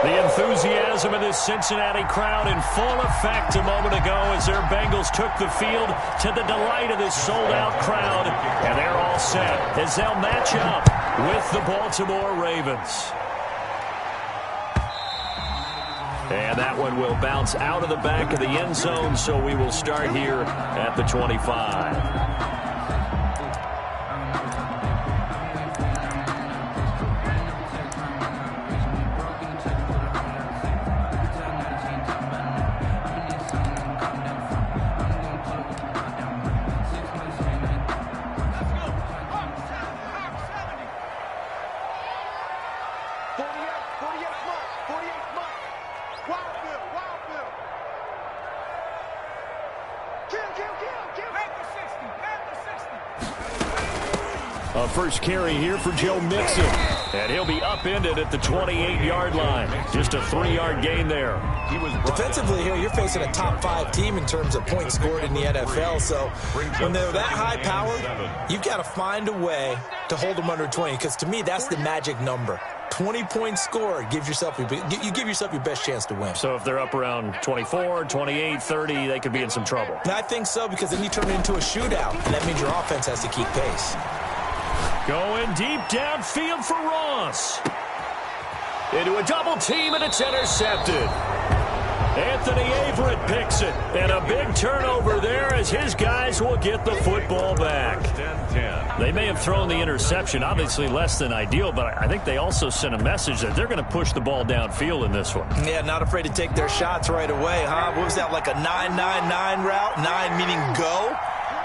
The enthusiasm of this Cincinnati crowd in full effect a moment ago as their Bengals took the field to the delight of this sold-out crowd. And they're all set as they'll match up with the Baltimore Ravens. And that one will bounce out of the back of the end zone, so we will start here at the 25. First carry here for Joe Mixon. And he'll be upended at the 28-yard line. Just a 3-yard gain there. Defensively here, you're facing a top-5 team in terms of points scored in the NFL. So when they're that high-powered, you've got to find a way to hold them under 20. Because to me, that's the magic number. 20 points scored, you give yourself your best chance to win. So if they're up around 24, 28, 30, they could be in some trouble. And I think so, because then you turn it into a shootout, and that means your offense has to keep pace. Going deep downfield for Ross. Into a double team, and it's intercepted. Anthony Averett picks it. And a big turnover there as his guys will get the football back. They may have thrown the interception, obviously less than ideal, but I think they also sent a message that they're going to push the ball downfield in this one. Yeah, not afraid to take their shots right away, huh? What was that, like a 9-9-9 route? 9 meaning go?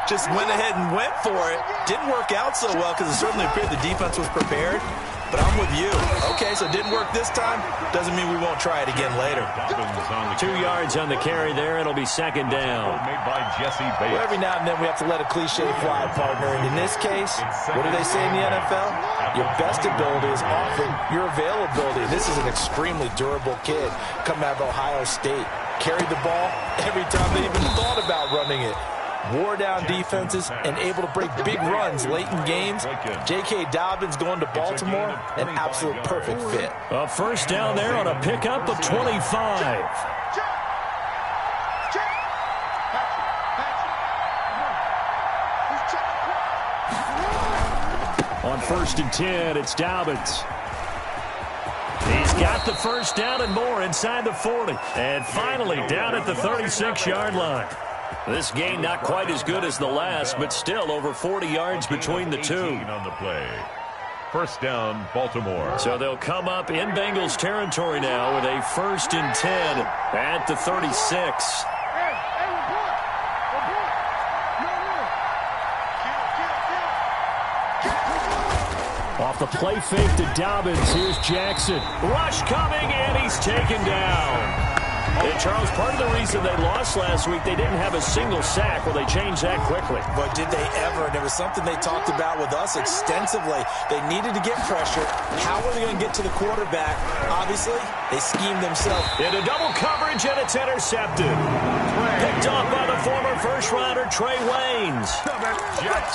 Just went ahead and went for it. Didn't work out so well because it certainly appeared the defense was prepared. But I'm with you. Okay, so it didn't work this time. Doesn't mean we won't try it again later. 2 yards on the carry there. It'll be second down. Made by Jesse Bates. Well, every now and then we have to let a cliche fly, partner. And in this case, what do they say in the NFL? Your best ability is often your availability. This is an extremely durable kid coming out of Ohio State. Carried the ball every time they even thought about running it. Wore down defenses and able to break big runs late in games. J.K. Dobbins going to Baltimore, an absolute perfect fit. A first down there on a pickup of 25. On 1st and 10, it's Dobbins. He's got the first down and more inside the 40. And finally down at the 36-yard line. This gain not quite as good as the last, but still over 40 yards between the two. On the play. First down, Baltimore. So they'll come up in Bengals territory now with a 1st and 10 at the 36. Off the play fake to Dobbins. Here's Jackson. Rush coming, and he's taken down. And, Charles, part of the reason they lost last week, they didn't have a single sack. Well, they changed that quickly. But did they ever? And it was something they talked about with us extensively. They needed to get pressure. How are they going to get to the quarterback? Obviously, they schemed themselves. Into double coverage, and it's intercepted. Picked off by the former first-rounder, Trey Waynes.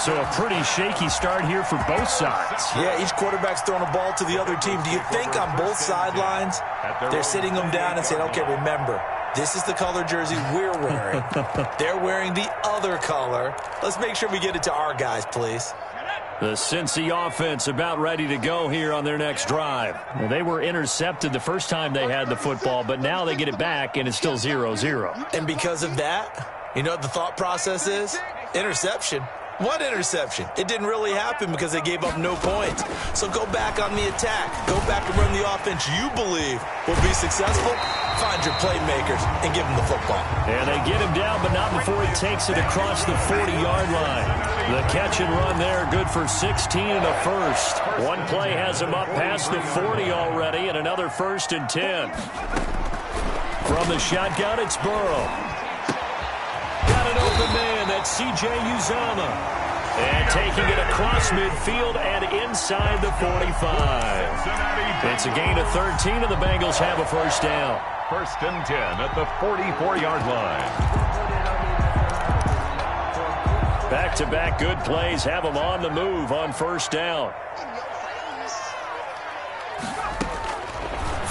So a pretty shaky start here for both sides. Yeah, each quarterback's throwing a ball to the other team. Do you think on both sidelines they're sitting them down and saying, okay, remember, this is the color jersey we're wearing. They're wearing the other color. Let's make sure we get it to our guys, please. The Cincy offense about ready to go here on their next drive. Well, they were intercepted the first time they had the football, but now they get it back, and it's still 0-0. And because of that, you know what the thought process is? Interception. What interception? It didn't really happen because they gave up no points. So go back on the attack. Go back and run the offense you believe will be successful. Find your playmakers and give them the football. And they get him down, but not before he takes it across the 40-yard line. The catch and run there, good for 16 and a first. One play has him up past the 40 already, and another 1st and 10. From the shotgun, it's Burrow. Got an open man, that's C.J. Uzomah. And taking it across midfield and inside the 45. It's a gain of 13, and the Bengals have a first down. 1st and 10 at the 44-yard line. Back-to-back good plays have them on the move on 1st down.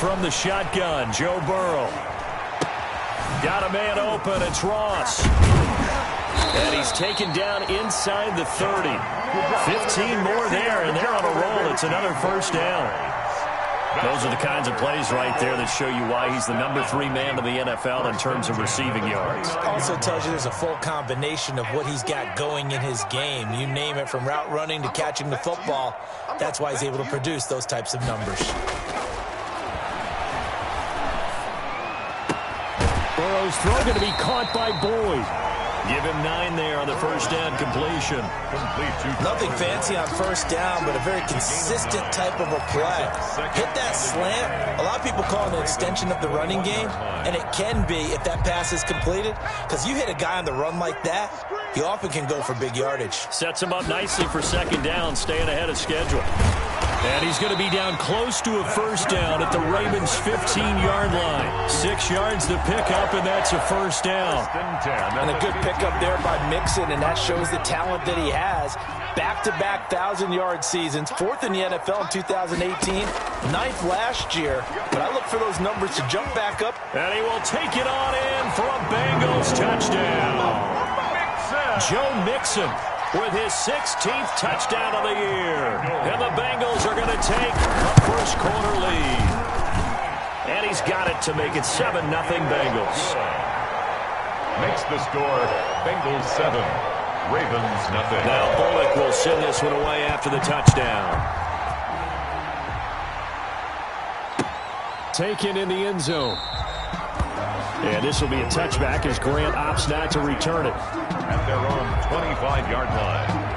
from the shotgun. Joe Burrow. Got a man open. It's Ross. And he's taken down inside the 30. 15 more there, and they're on a roll. It's another first down. Those are the kinds of plays right there that show you why he's the #3 man of the NFL in terms of receiving yards. Also tells you there's a full combination of what he's got going in his game. You name it, from route running to catching the football. That's why he's able to produce those types of numbers. Burrow's throw going to be caught by Boyd. Give him 9 there on the first down completion. Nothing fancy on first down, but a very consistent type of a play. Hit that slant. A lot of people call it an extension of the running game, and it can be if that pass is completed, because you hit a guy on the run like that, he often can go for big yardage. Sets him up nicely for second down, staying ahead of schedule. And he's going to be down close to a first down at the Ravens' 15-yard line. 6 yards to pick up, and that's a first down. And a good pickup there by Mixon, and that shows the talent that he has. Back-to-back 1,000-yard seasons, 4th in the NFL in 2018, 9th last year. But I look for those numbers to jump back up. And he will take it on in for a Bengals touchdown. Joe Mixon with his 16th touchdown of the year. And the Bengals are going to take a first-quarter lead. And he's got it to make it 7-0 Bengals. Makes the score Bengals 7, Ravens nothing. Now Bullock will send this one away after the touchdown. Taken in the end zone. And this will be a touchback as Grant opts not to return it. At their own 25-yard line.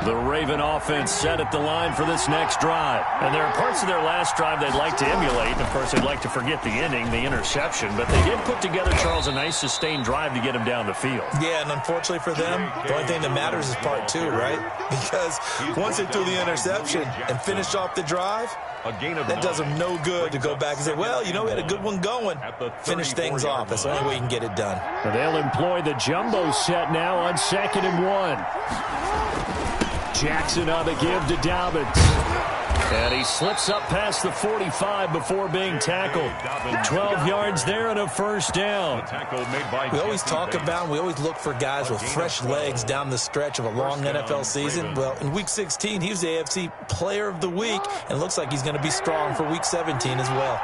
The Raven offense set at the line for this next drive. And there are parts of their last drive they'd like to emulate. And, of course, they'd like to forget the ending, the interception. But they did put together, Charles, a nice sustained drive to get him down the field. Yeah, and unfortunately for them, the only thing that matters is part 2, right? Because once they threw the interception and finished off the drive, that does them no good to go back and say, well, you know, we had a good one going. Finish things off. That's the only way you can get it done. And they'll employ the jumbo set now on 2nd and 1. Jackson on the give to Dobbins. And he slips up past the 45 before being tackled. 12 yards there and a first down. We always talk about, we always look for guys with fresh legs down the stretch of a long NFL season. Well, in Week 16, he was the AFC Player of the Week, and it looks like he's going to be strong for Week 17 as well.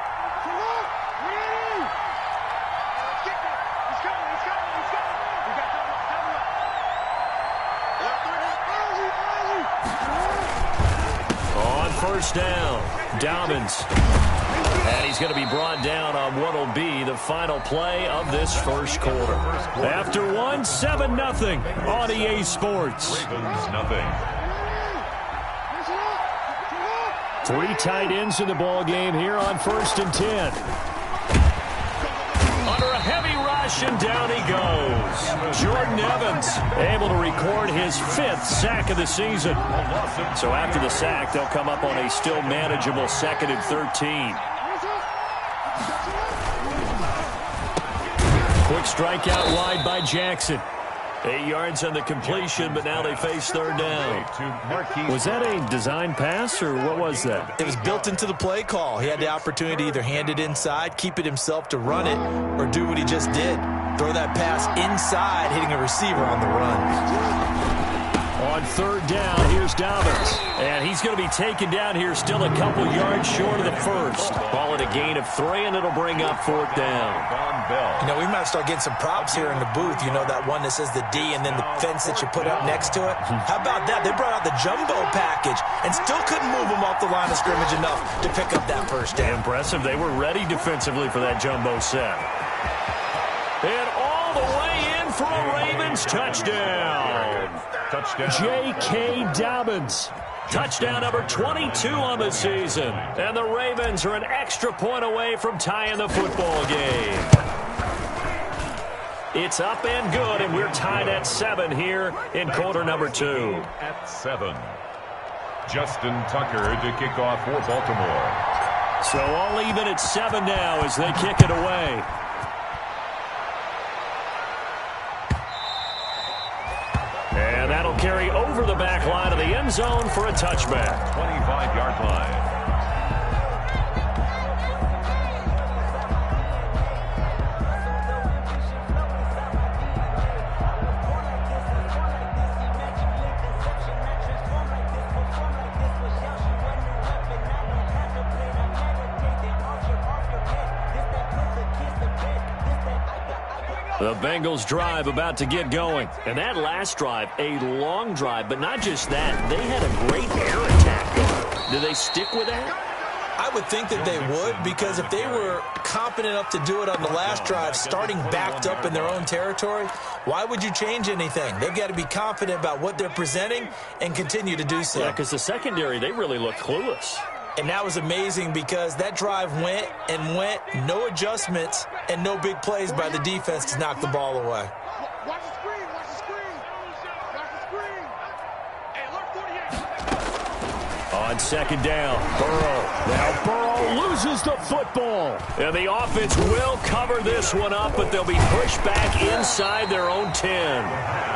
First down, Dobbins. And he's going to be brought down on what will be the final play of this first quarter. After 7-0 on EA Sports. Ravens nothing. 3 tight ends in the ball game here on 1st and 10. Under a heavy rush, and down he goes. Jordan Evans able to record his 5th sack of the season. So after the sack, they'll come up on a still manageable 2nd and 13. Quick strikeout wide by Jackson. 8 yards on the completion, but now they face 3rd down. Was that a design pass, or what was that? It was built into the play call. He had the opportunity to either hand it inside, keep it himself to run it, or do what he just did. Throw that pass inside, hitting a receiver on the run. On 3rd down, here's Dobbins. And he's going to be taken down here still a couple yards short of the first. Ball at a gain of 3, and it'll bring up 4th down. You know, we might start getting some props here in the booth. You know, that one that says the D and then the fence that you put up next to it. How about that? They brought out the jumbo package and still couldn't move them off the line of scrimmage enough to pick up that first down. Impressive. They were ready defensively for that jumbo set. And all the way in for a Ravens touchdown. J.K. Dobbins. Touchdown number 22 on the season. And the Ravens are an extra point away from tying the football game. It's up and good, and we're tied at 7 here in quarter number 2. At 7. Justin Tucker to kick off for Baltimore. So all even at 7 now as they kick it away. And that'll carry over the back line of the end end zone for a touchback. 25-yard line. The Bengals drive about to get going. And that last drive, a long drive, but not just that. They had a great air attack going. Do they stick with that? I would think that they would, because if they were confident enough to do it on the last drive, starting backed up in their own territory, why would you change anything? They've got to be confident about what they're presenting and continue to do so. Yeah, because the secondary, they really look clueless. And that was amazing because that drive went and went, no adjustments and no big plays by the defense to knock the ball away. Watch the screen, watch the screen. Watch the screen. Hey, look, 48. On second down, Burrow. Now Burrow loses the football. And the offense will cover this one up, but they'll be pushed back inside their own 10.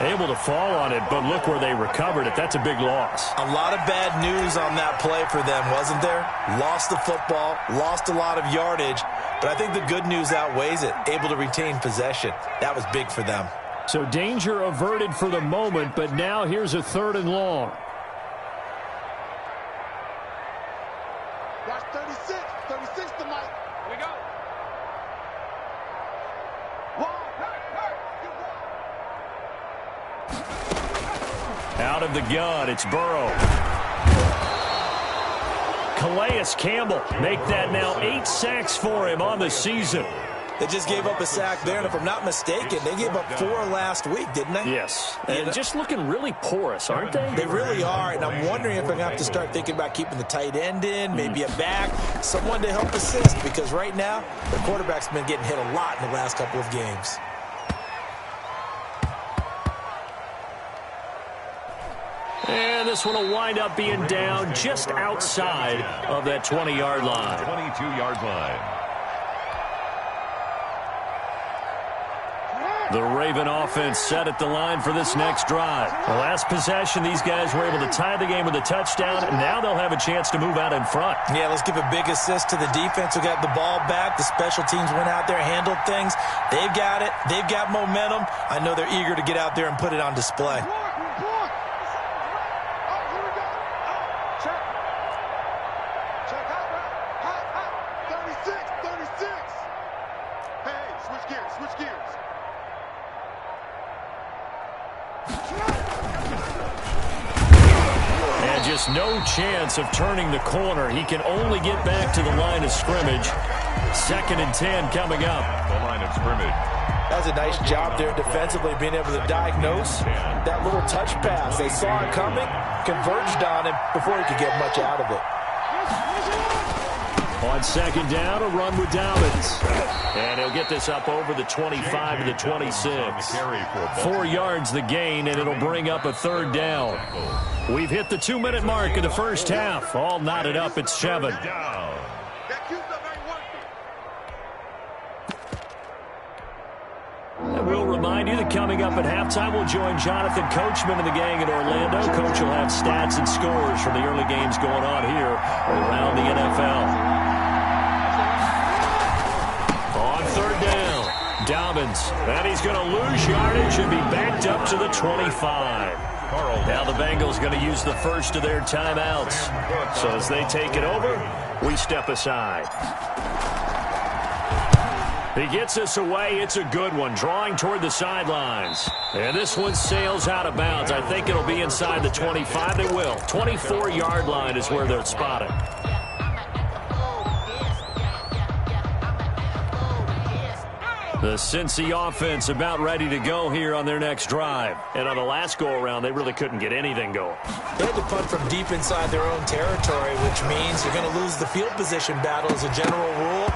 Able to fall on it, but look where they recovered it. That's a big loss. A lot of bad news on that play for them, wasn't there? Lost the football, lost a lot of yardage, but I think the good news outweighs it. Able to retain possession. That was big for them. So danger averted for the moment, but now here's a 3rd and long. Watch 36. 36 tonight. Here we go. Out of the gun, it's Burrow. Calais Campbell make that now 8 sacks for him on the season. They just gave up a sack there, and if I'm not mistaken, they gave up 4 last week, didn't they? Yes, and just looking really porous, aren't they? They really are, and I'm wondering if they're going to have to start thinking about keeping the tight end in, maybe a back, someone to help assist, because right now, the quarterback's been getting hit a lot in the last couple of games. And this one will wind up being down just outside of that 20-yard line. 22-yard line. The Raven offense set at the line for this next drive. The last possession, these guys were able to tie the game with a touchdown, and now they'll have a chance to move out in front. Yeah, let's give a big assist to the defense who got the ball back. The special teams went out there, handled things. They've got it. They've got momentum. I know they're eager to get out there and put it on display. Just no chance of turning the corner. He can only get back to the line of scrimmage. 2nd and 10 coming up. The line of scrimmage. That was a nice job there defensively, being able to diagnose that little touch pass. They saw it coming, converged on him before he could get much out of it. On 2nd down, a run with Dobbins. And he'll get this up over the 25 to the 26. 4 yards the gain, and it'll bring up a 3rd down. We've hit the 2-minute mark of the first half. All knotted up at 7. And we'll remind you that coming up at halftime, we'll join Jonathan Coachman and the gang in Orlando. Coach will have stats and scores from the early games going on here around the NFL. On 3rd down, Dobbins. And he's going to lose yardage and be backed up to the 25. Now the Bengals going to use the first of their timeouts. So as they take it over, we step aside. He gets us away. It's a good one, drawing toward the sidelines. And this one sails out of bounds. I think it'll be inside the 25. It will. 24-yard line is where they're spotted. The Cincy offense about ready to go here on their next drive. And on the last go-around, they really couldn't get anything going. They had to punt from deep inside their own territory, which means you're going to lose the field position battle as a general rule.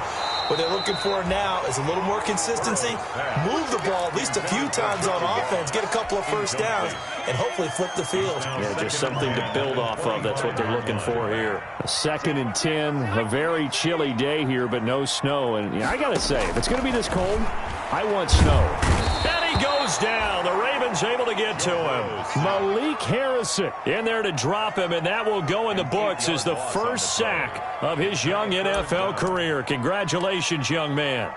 What they're looking for now is a little more consistency, move the ball at least a few times on offense, get a couple of first downs, and hopefully flip the field. Yeah, just something to build off of. That's what they're looking for here. 2nd and 10, a very chilly day here, but no snow. And I got to say, if it's going to be this cold, I want snow. And he goes goes down. The Ravens able to get to him. Malik Harrison in there to drop him, and that will go in the books as the first sack of his young NFL career. Congratulations, young man.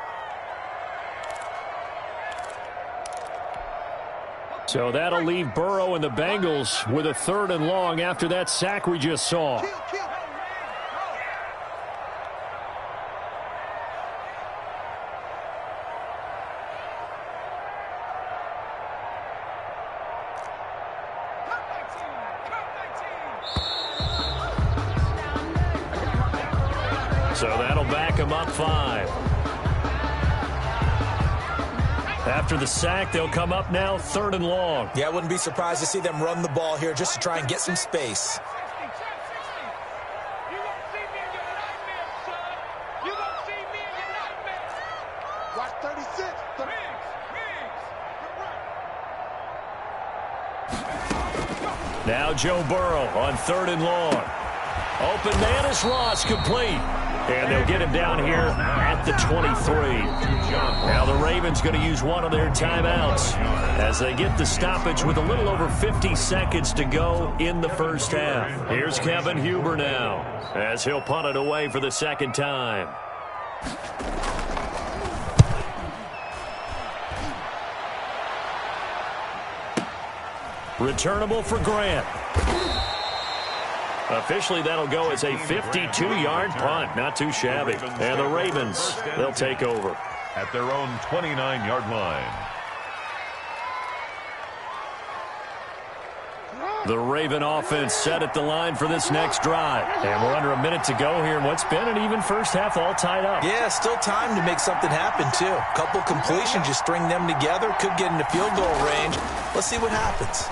So that'll leave Burrow and the Bengals with a 3rd and long after that sack we just saw. So that'll back him up 5. After the sack, they'll come up now 3rd and long. Yeah, I wouldn't be surprised to see them run the ball here just to try and get some space. Watch 36. Now Joe Burrow on 3rd and long. Open man is Ross, complete. And they'll get him down here at the 23. Now the Ravens going to use one of their timeouts as they get the stoppage with a little over 50 seconds to go in the first half. Here's Kevin Huber now as he'll punt it away for the second time. Returnable for Grant. Officially, that'll go as a 52-yard punt. Not too shabby. And the Ravens, they'll take over at their own 29-yard line. The Raven offense set at the line for this next drive. And we're under a minute to go here in what's been an even first half, all tied up. Yeah, still time to make something happen, too. A couple completions, you string them together, could get into field goal range. Let's see what happens.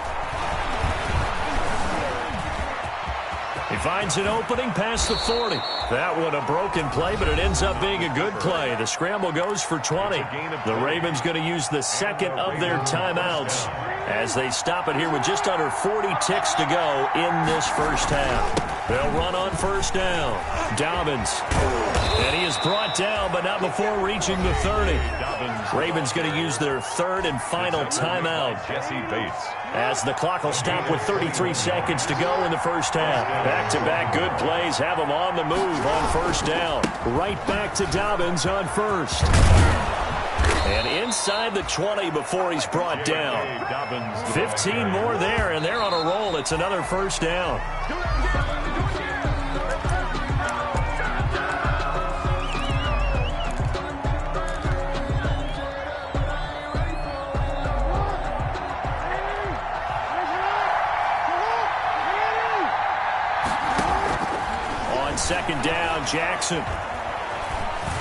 He finds an opening past the 40. That one a broken play, but it ends up being a good play. The scramble goes for 20. The Ravens going to use the second of their timeouts as they stop it here with just under 40 ticks to go in this first half. They'll run on first down. Dobbins. And he is brought down, but not before reaching the 30. Ravens going to use their 3rd and final timeout. Jesse Bates. As the clock will stop with 33 seconds to go in the first half. Back-to-back good plays have them on the move on first down. Right back to Dobbins on first. And inside the 20 before he's brought down. 15 more there, and they're on a roll. It's another first down. Second down, Jackson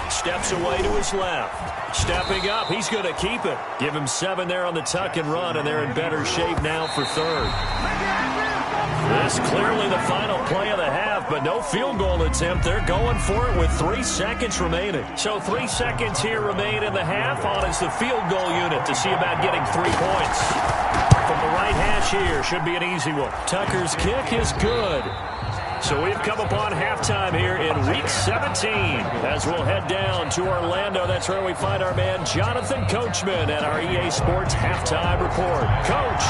steps away to his left. Stepping up, he's going to keep it. Give him 7 there on the tuck and run, and they're in better shape now for 3rd. This clearly the final play of the half, but no field goal attempt. They're going for it with 3 seconds remaining. So 3 seconds here remain in the half. On is the field goal unit to see about getting 3 points. From the right hash here, should be an easy one. Tucker's kick is good. So we've come upon halftime here in Week 17 as we'll head down to Orlando. That's where we find our man Jonathan Coachman at our EA Sports Halftime Report. Coach,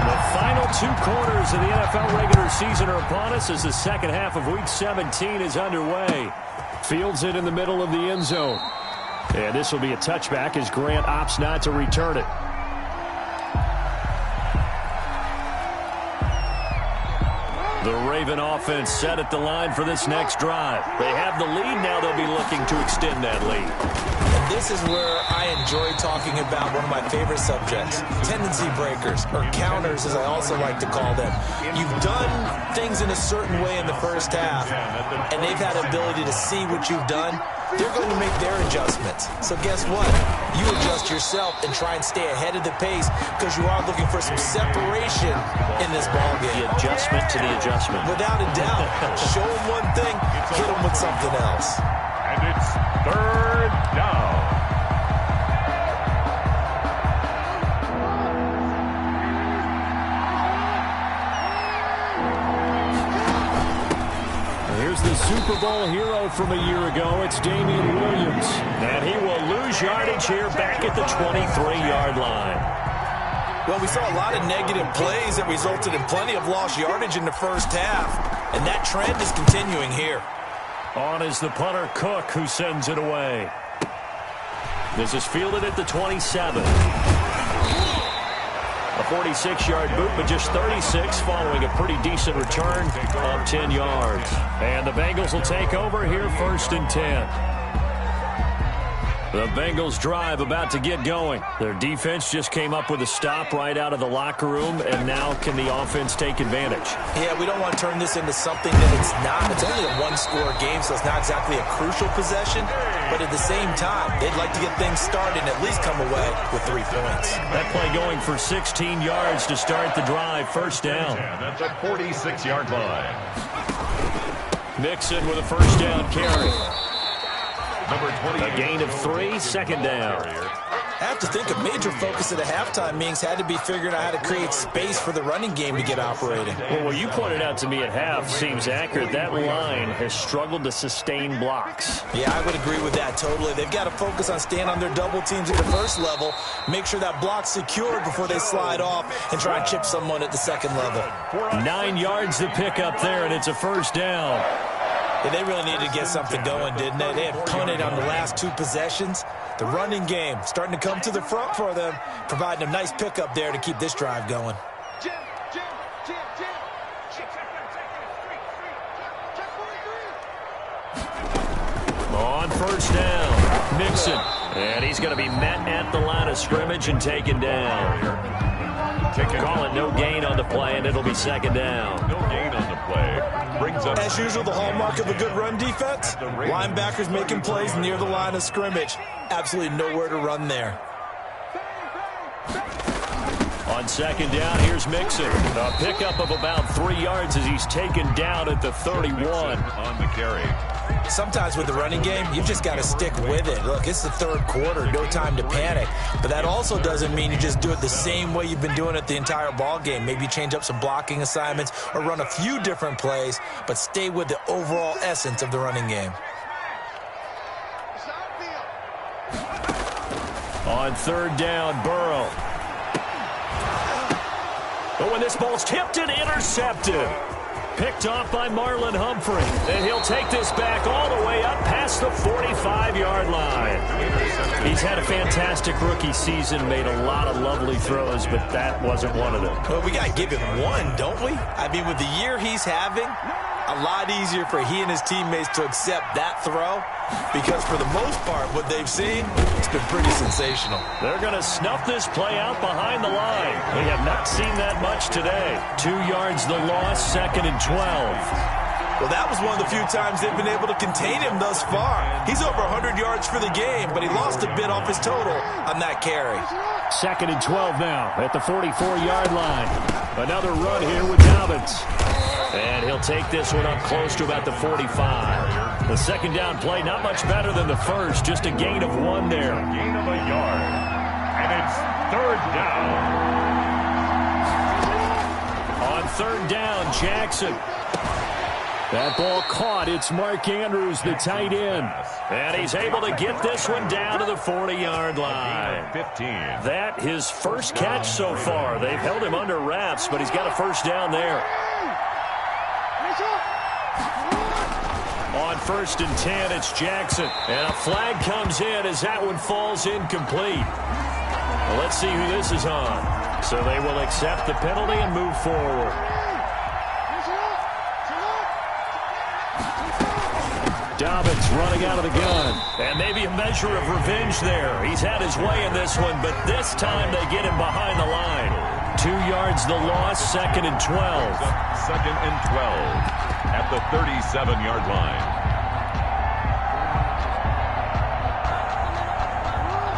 the final 2 quarters of the NFL regular season are upon us as the second half of Week 17 is underway. Fields it in the middle of the end zone. And this will be a touchback as Grant opts not to return it. The Raven offense set at the line for this next drive. They have the lead. Now they'll be looking to extend that lead. And this is where I enjoy talking about one of my favorite subjects, tendency breakers, or counters as I also like to call them. You've done things in a certain way in the first half, and they've had the ability to see what you've done. They're going to make their adjustments. So guess what? You adjust yourself and try and stay ahead of the pace because you are looking for some separation in this ballgame. The adjustment to the adjustment. Without a doubt. Show them one thing, hit them with something else. And it's 3rd down. Here's the Super Bowl hero from a year ago. It's Damian Williams. And he will lose yardage here back at the 23-yard line. Well, we saw a lot of negative plays that resulted in plenty of lost yardage in the first half. And that trend is continuing here. On is the punter, Cook, who sends it away. This is fielded at the 27. A 46-yard boot, but just 36 following a pretty decent return of 10 yards. And the Bengals will take over here, 1st and 10. The Bengals drive about to get going. Their defense just came up with a stop right out of the locker room, and now can the offense take advantage? Yeah, we don't want to turn this into something that it's not. It's only a one-score game, so it's not exactly a crucial possession. But at the same time, they'd like to get things started and at least come away with 3 points. That play going for 16 yards to start the drive. 1st down. That's a 46-yard line. Mixon with a 1st down carry. Number 20. A gain of 3, 2nd down. I have to think a major focus of the halftime meetings had to be figuring out how to create space for the running game to get operating. Well, what you pointed out to me at half seems accurate. That line has struggled to sustain blocks. Yeah, I would agree with that totally. They've got to focus on staying on their double teams at the first level, make sure that block's secured before they slide off, and try and chip someone at the second level. 9 yards to pick up there, and it's a 1st down. Yeah, they really needed to get something going, didn't they? They had punted on the last 2 possessions. The running game starting to come to the front for them, providing a nice pickup there to keep this drive going. On 1st down, Mixon. And he's going to be met at the line of scrimmage and taken down. Call it no gain on the play, and it'll be 2nd down. No gain on the play. Brings up. As usual, the hallmark of a good run defense, linebackers making plays near the line of scrimmage. Absolutely nowhere to run there. On 2nd down, here's Mixon. A pickup of about 3 yards as he's taken down at the 31. On the carry. Sometimes with the running game, you've just got to stick with it. Look, it's the 3rd quarter, no time to panic. But that also doesn't mean you just do it the same way you've been doing it the entire ball game. Maybe change up some blocking assignments or run a few different plays, but stay with the overall essence of the running game. On 3rd down, Burrow. But when this ball's tipped and intercepted. Picked off by Marlon Humphrey. And he'll take this back all the way up past the 45-yard line. He's had a fantastic rookie season, made a lot of lovely throws, but that wasn't one of them. Well, we got to give him one, don't we? I mean, with the year he's having, a lot easier for he and his teammates to accept that throw because for the most part, what they've seen, it's been pretty sensational. They're going to snuff this play out behind the line. We have not seen that much today. 2 yards the loss, 2nd and 12. Well, that was one of the few times they've been able to contain him thus far. He's over 100 yards for the game, but he lost a bit off his total on that carry. 2nd and 12 now at the 44-yard line. Another run here with Dobbins. And he'll take this one up close to about the 45. The 2nd down play, not much better than the first, just a gain of 1 there. Gain of a yard. And it's 3rd down. On 3rd down, Jackson. That ball caught. It's Mark Andrews, the tight end. And he's able to get this one down to the 40-yard line. 15. That his first catch so far. They've held him under wraps, but he's got a 1st down there. On 1st and 10, it's Jackson. And a flag comes in as that one falls incomplete. Well, let's see who this is on. So they will accept the penalty and move forward. Dobbins running out of the gun. And maybe a measure of revenge there. He's had his way in this one, but this time they get him behind the line. 2 yards the loss, 2nd and 12. 2nd and 12 at the 37-yard line.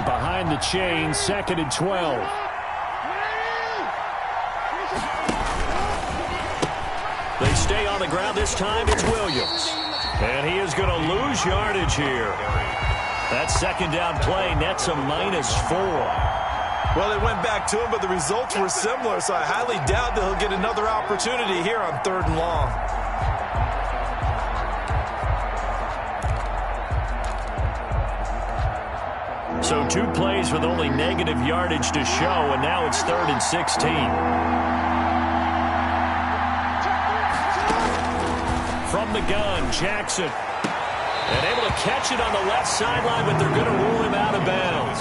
Behind the chain, 2nd and 12. They stay on the ground. This time it's Williams. And he is going to lose yardage here. That 2nd down play nets a -4. Well, they went back to him, but the results were similar, so I highly doubt that he'll get another opportunity here on 3rd and long. So 2 plays with only negative yardage to show, and now it's 3rd and 16. From the gun, Jackson. And able to catch it on the left sideline, but they're going to rule him out of bounds.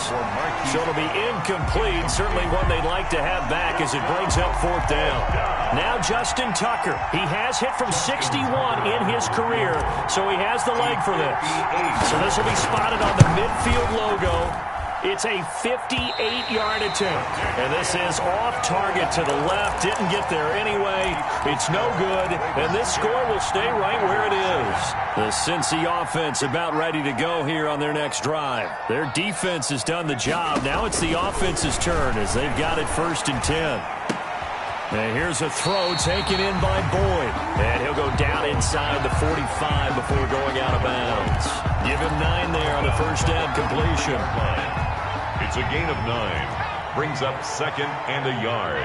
So it'll be incomplete. Certainly one they'd like to have back as it brings up 4th down. Now Justin Tucker. He has hit from 61 in his career, so he has the leg for this. So this will be spotted on the midfield logo. It's a 58-yard attempt. And this is off target to the left. Didn't get there anyway. It's no good. And this score will stay right where it is. The Cincy offense about ready to go here on their next drive. Their defense has done the job. Now it's the offense's turn as they've got it 1st and 10. And here's a throw taken in by Boyd. And he'll go down inside the 45 before going out of bounds. Give him 9 there on the 1st down completion. It's a gain of 9. Brings up 2nd and a yard.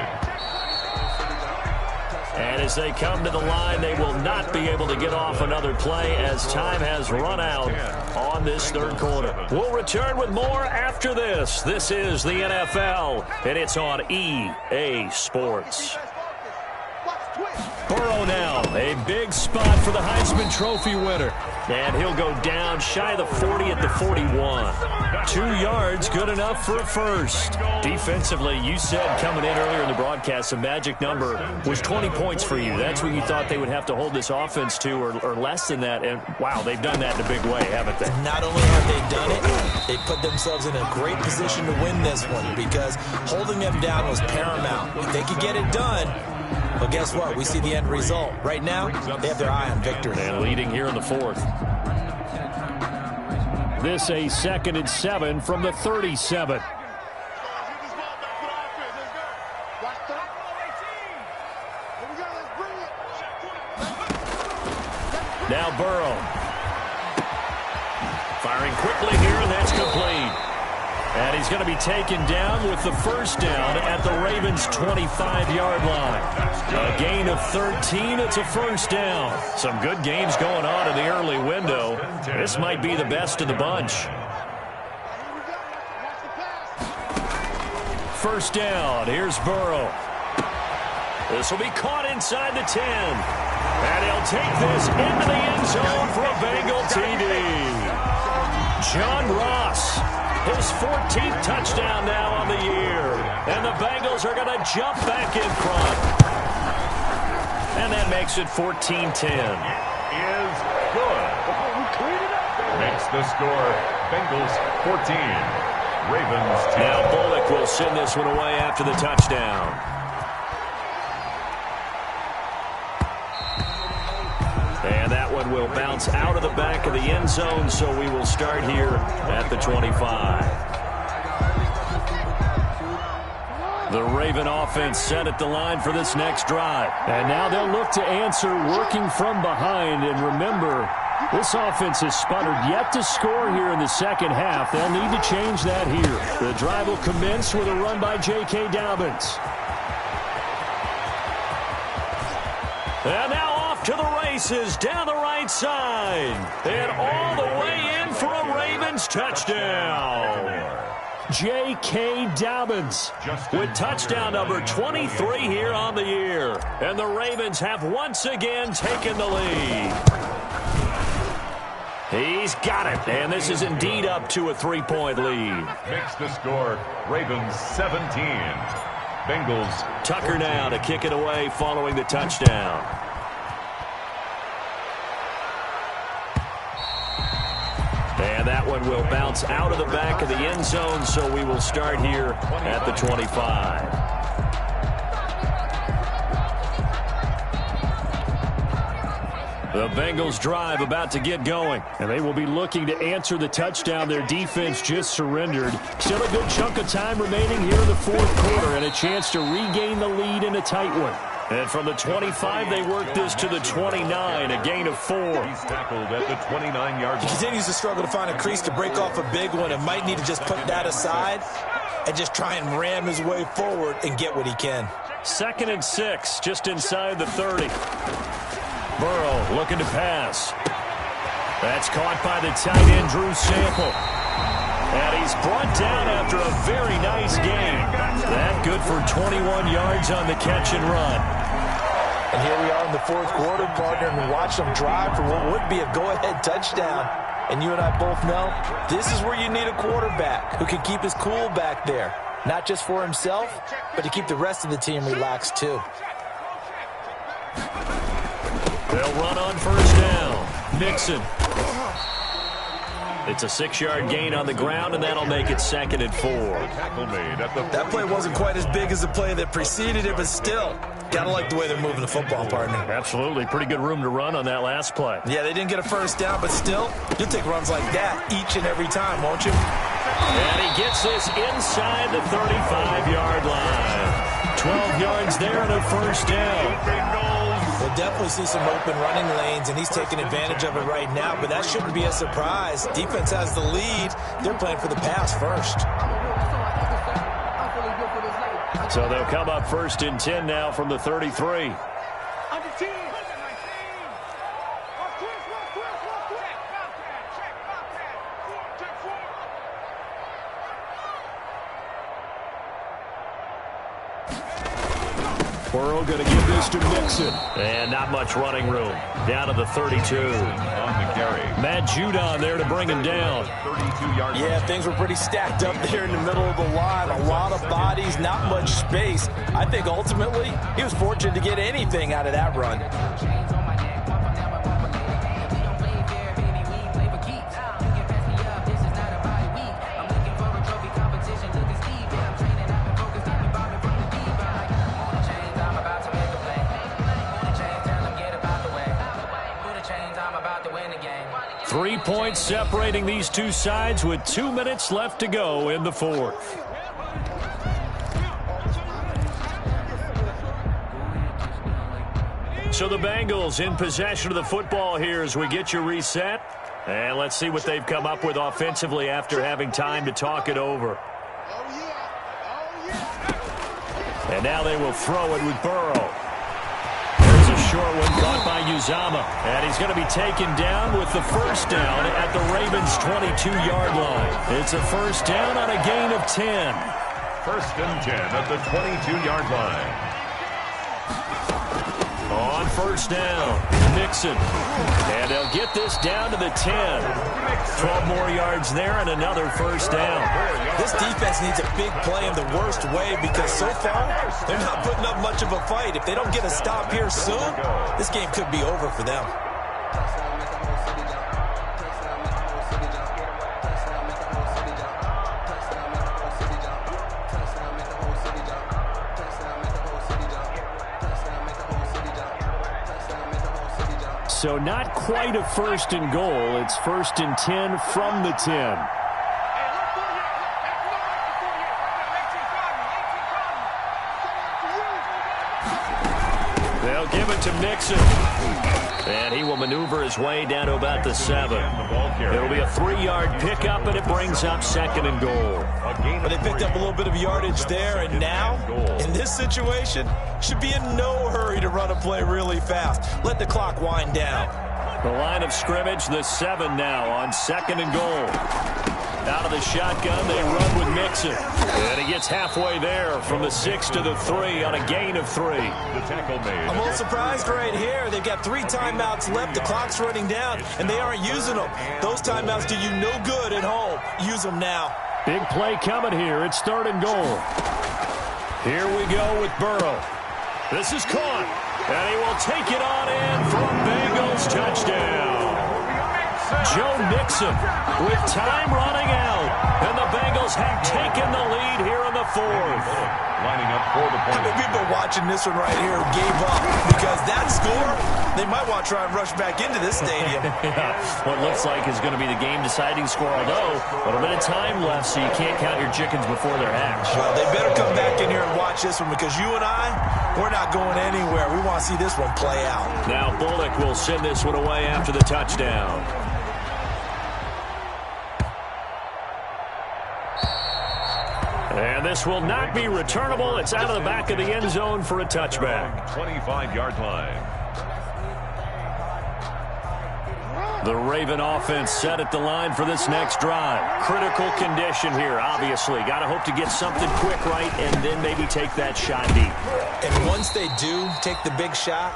And as they come to the line, they will not be able to get off another play as time has run out on this 3rd quarter. We'll return with more after this. This is the NFL, and it's on EA Sports. Burrow now, a big spot for the Heisman Trophy winner. And he'll go down shy of the 40 at the 41. 2 yards, good enough for a first. Defensively, you said coming in earlier in the broadcast, the magic number was 20 points for you. That's what you thought they would have to hold this offense to, or less than that. And, wow, they've done that in a big way, haven't they? Not only have they done it, they put themselves in a great position to win this one because holding them down was paramount. If they could get it done, well, guess what? We see the end result. Right now, they have their eye on victory. And leading here in the 4th. This a 2nd and 7 from the 37. Now Burrow. Firing quickly here, and that's complete. And he's going to be taken down with the 1st down at the Ravens' 25-yard line. A gain of 13. It's a 1st down. Some good games going on in the early window. This might be the best of the bunch. 1st down. Here's Burrow. This will be caught inside the 10. And he'll take this into the end zone for a Bengal TD. John Ross. His 14th touchdown now on the year. And the Bengals are going to jump back in front. And that makes it 14-10. Is good. Makes the score Bengals 14. Ravens 10. Now Bullock will send this one away after the touchdown. And that one will bounce out of the back of the end zone, so we will start here at the 25. The Raven offense set at the line for this next drive. And now they'll look to answer working from behind. And remember, this offense has sputtered yet to score here in the 2nd half. They'll need to change that here. The drive will commence with a run by J.K. Dobbins. And now off to the races down the right side. And all the way in for a Ravens touchdown. J.K. Dobbins with touchdown number 23 here on the year. And the Ravens have once again taken the lead. He's got it. And this is indeed up to a 3-point lead. Makes the score Ravens 17. Bengals. Tucker now to kick it away following the touchdown. And that one will bounce out of the back of the end zone, so we will start here at the 25. The Bengals drive about to get going, and they will be looking to answer the touchdown their defense just surrendered. Still a good chunk of time remaining here in the 4th quarter and a chance to regain the lead in a tight one. And from the 25, they work this to the 29, a gain of 4. He's tackled at the 29-yard line. He continues to struggle to find a crease to break off a big one and might need to just put that aside and just try and ram his way forward and get what he can. 2nd and 6, just inside the 30. Burrow looking to pass. That's caught by the tight end, Drew Sample. And he's brought down after a very nice game. That good for 21 yards on the catch and run. And here we are in the fourth quarter, partner, and watch them drive for what would be a go-ahead touchdown. And you and I both know this is where you need a quarterback who can keep his cool back there. Not just for himself, but to keep the rest of the team relaxed too. They'll run on first down. Mixon. It's a 6-yard gain on the ground, and that'll make it 2nd and 4. That play wasn't quite as big as the play that preceded it, but still, gotta like the way they're moving the football, partner. Absolutely. Pretty good room to run on that last play. Yeah, they didn't get a first down, but still, you'll take runs like that each and every time, won't you? And he gets this inside the 35-yard line. 12 yards there and a first down. We'll definitely see some open running lanes, and he's taking advantage of it right now, but that shouldn't be a surprise. Defense has the lead. They're playing for the pass first. So they'll come up 1st and 10 now from the 33. Burrow going to give this to Mixon. And not much running room. Down to the 32. On the carry. Matt Judon there to bring him down. 32-yard. Yeah, things were pretty stacked up there in the middle of the line. A lot of bodies, not much space. I think ultimately he was fortunate to get anything out of that run. – 3 points separating these two sides with 2 minutes left to go in the fourth. So the Bengals in possession of the football here as we get you reset. And let's see what they've come up with offensively after having time to talk it over. And now they will throw it with Burrow. Short one caught by Uzama. And he's going to be taken down with the first down at the Ravens' 22-yard line. It's a first down on a gain of 10. 1st and 10 at the 22-yard line. On first down, Mixon. And they'll get this down to the 10. 12 more yards there and another first down. This defense needs a big play in the worst way because so far they're not putting up much of a fight. If they don't get a stop here soon, this game could be over for them. So not quite a 1st and goal. It's 1st and 10 from the 10. They'll give it to Mixon. And he will maneuver his way down to about the 7. It'll be a 3-yard pickup, and it brings up 2nd and goal. But they picked up a little bit of yardage there, and now, in this situation, should be in no hurry to run a play really fast. Let the clock wind down. The line of scrimmage, the 7 now on 2nd and goal. Out of the shotgun, they run with Mixon. And he gets halfway there from the 6 to the 3 on a gain of 3. The tackle made. I'm a little surprised right here. They've got 3 timeouts left. The clock's running down, and they aren't using them. Those timeouts do you no good at home. Use them now. Big play coming here. It's 3rd and goal. Here we go with Burrow. This is caught. And he will take it on in for a Bengals touchdown. Joe Mixon with time running out. And the Bengals have taken the lead here in the 4th. Lining up for the point. How many people watching this one right here who gave up? Because that score, they might want to try and rush back into this stadium. Yeah, what looks like is going to be the game-deciding score, although a little bit of time left, so you can't count your chickens before they're hatched. Well, they better come back in here and watch this one because you and I, we're not going anywhere. We want to see this one play out. Now Bullock will send this one away after the touchdown. And this will not be returnable. It's out of the back of the end zone for a touchback. 25-yard line. The Raven offense set at the line for this next drive. Critical condition here, obviously. Got to hope to get something quick right and then maybe take that shot deep. And once they do take the big shot,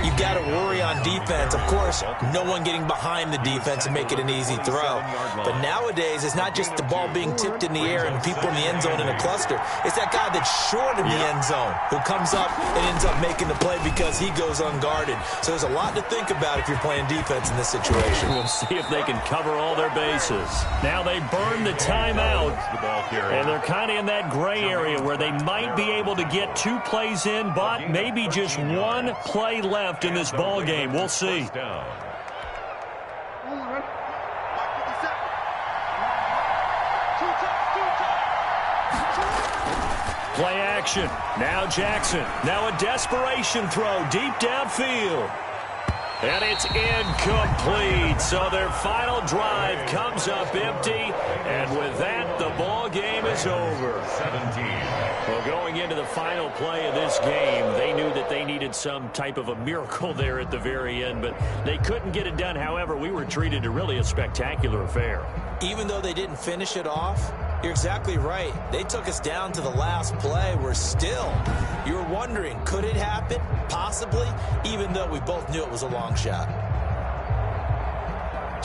you got to worry on defense. Of course, no one getting behind the defense and make it an easy throw. But nowadays, it's not just the ball being tipped in the air and people in the end zone in a cluster. It's that guy that's short in the end zone who comes up and ends up making the play because he goes unguarded. So there's a lot to think about if you're playing defense in this situation. We'll see if they can cover all their bases. Now they burn the timeout, and they're kind of in that gray area where they might be able to get 2 plays in, but maybe just 1 play left in this ball game. We'll see. Play action. Now Jackson. Now a desperation throw deep downfield. And it's incomplete. So their final drive comes up empty. And with that, the ball game is over. 17. Well, going into the final play of this game, they knew that they needed some type of a miracle there at the very end, but they couldn't get it done. However, we were treated to really a spectacular affair. Even though they didn't finish it off, you're exactly right. They took us down to the last play. We're still, you were wondering, could it happen? Possibly, even though we both knew it was a long shot.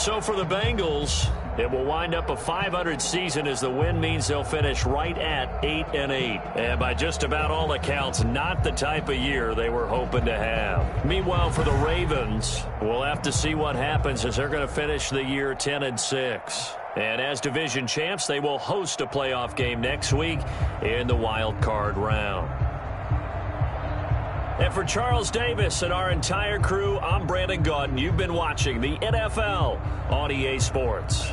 So for the Bengals, it will wind up a .500 season as the win means they'll finish right at 8-8. And by just about all accounts, not the type of year they were hoping to have. Meanwhile, for the Ravens, we'll have to see what happens as they're going to finish the year 10-6. And as division champs, they will host a playoff game next week in the wild card round. And for Charles Davis and our entire crew, I'm Brandon Gaudin. You've been watching the NFL on EA Sports.